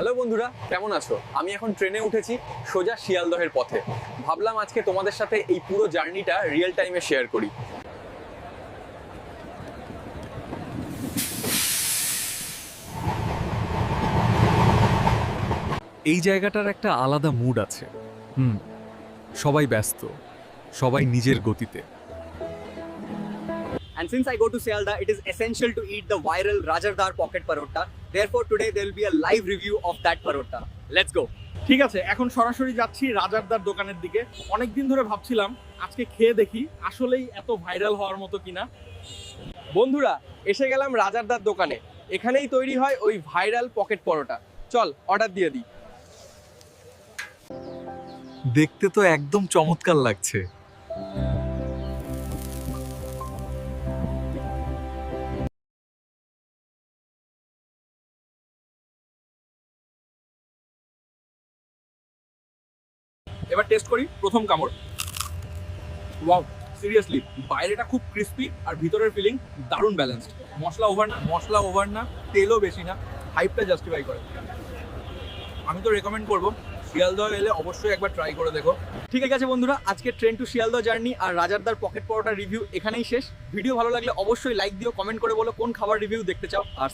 Hello বন্ধুরা, কেমন আছো? আমি এখন ট্রেনে উঠেছি সোজা শিয়ালদহের পথে। ভাবলাম আজকে তোমাদের সাথে এই পুরো জার্নিটা রিয়েল টাইমে শেয়ার করি। এই জায়গাটার একটা আলাদা মুড আছে। সবাই ব্যস্ত, সবাই নিজের গতিতে। And since I go to Sealdah, it is essential to eat the viral Rajardar pocket parota. Therefore, today there will be a live review of that parota. Let's go. ঠিক আছে, এখন সরাসরি যাচ্ছি রাজারদার দোকানের দিকে। অনেকদিন ধরে ভাবছিলাম আজকে খেয়ে দেখি আসলেই এত ভাইরাল হওয়ার মতো কিনা। বন্ধুরা, এসে গেলাম রাজারদার দোকানে। এখানেই তৈরি হয় ওই ভাইরাল পকেট পরোটা। চল অর্ডার দিয়ে দিই। দেখতে তো একদম চমৎকার লাগছে। এবার টেস্ট করি প্রথম কামড়। ওয়াও, সিরিয়াসলি বাইরেটা খুব ক্রিস্পি আর ভিতরের ফিলিং দারুণ ব্যালেন্সড। মশলা ওভার না, তেলও বেশি না, হাইপটা জাস্টিফাই করে। আমি তো রেকমেন্ড করবো শিয়ালদহ এলে অবশ্যই একবার ট্রাই করে দেখো। ঠিক আছে বন্ধুরা, আজকে ট্রেন টু শিয়ালদহ জার্নি আর রাজারদার পকেট পরোটার রিভিউ এখানেই শেষ। ভিডিও ভালো লাগলে অবশ্যই লাইক দিও, কমেন্ট করে বলো কোন খাবার রিভিউ দেখতে চাও, আর